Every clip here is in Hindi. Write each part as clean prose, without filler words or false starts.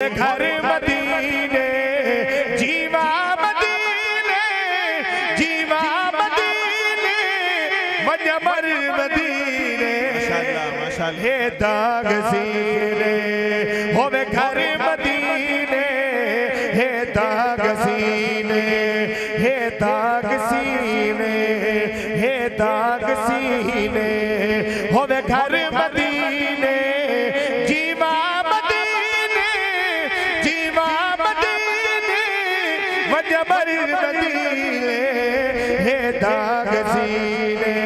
घर मदीने जीवा मदीने जीवा मदीने वजमर मदीने हे दाग सीने होवे घर मदीने हे दाग सीने हे दाग सीने हे दाग सीने होवे घर मदीने जीवा वजमर मदीने हे दाग सीने।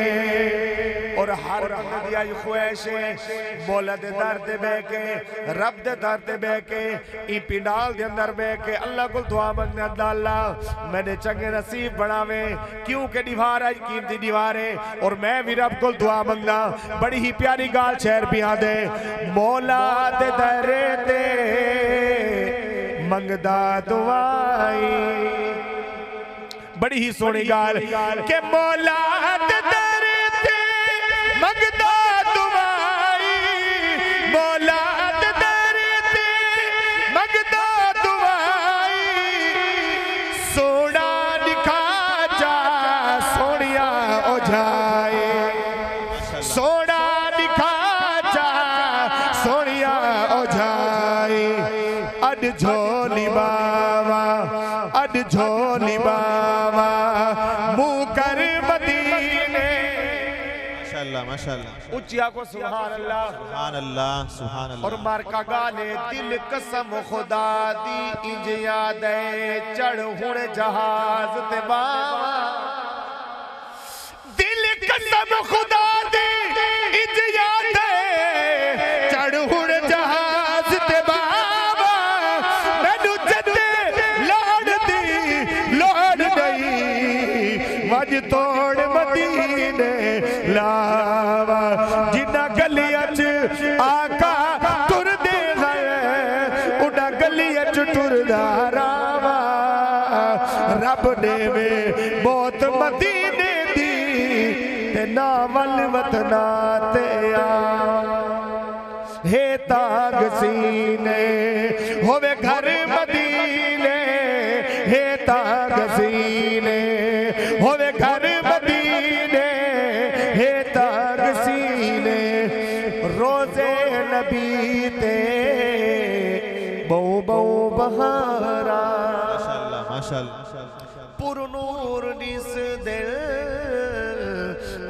और हर बंदे दी आई ख्वाहिश है मौला दे दर ते बैठ के रब दे दर ते बैठ के ई पिंडाल दे अंदर बैठ के अल्लाह को दुआ मंगने अल्लाह मैंने चंगे नसीब बनावे क्योंकि दीवार आई कीमती दीवार है और मैं भी रब को दुआ मंगना। बड़ी ही प्यारी गाल शेर पिया दे मौला दे दर ते मंगदा दुआई बड़ी ही सोहनी गाल के मौला दे दर ते मंगदा दुआई मौला दे दर ते मंगदा दुआई सोना दिखा जा सोनिया ओ जाए सोना दिखा जा सोनिया ओ जाए अड झोली बावा अड झोली बावा मुँह कर मदीने माशाअल्लाह माशाअल्लाह उच्चिया को सुभान अल्लाह सुभान अल्लाह। और मारका गाले दिल कसम खुदा दी इंज याद चढ़ हुण जहाज ते बावा दिल कसम खुदा दी इंज याद चढ़ हुण जहाज ते बावा मैनू जदे लोड़ गई मज तोड़ मदीने लावा जिन्ना गलियां च आका टुरदे हैं उन्ना गलियां च टुरदा रावा रब ने वे मौत मदीने दी ते नावल वतना ते आ हे ताग सीने होवे घर मदीने हे ताग सीने होवे घर मदीने हे ताग सीने रोजे नबी ते बहु बहु बहारा माशाअल्लाह माशाअल्लाह पुरनूर निस दिल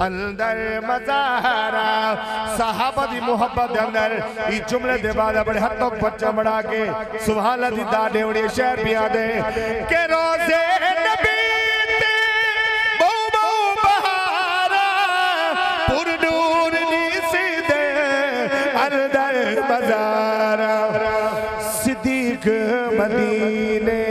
अंदर मज़ारा सहाबा दी मोहब्बत दे अंदर ई जुमले दे बाद बड़े हथों बच्चा बना के सुभान अल्लाह दी दादे उड़ी शेर पिया दे के रोज़े नबी ते बहु बहु बहारा पुरनूर निस दे अंदर मज़ारा सिद्दीक मदीने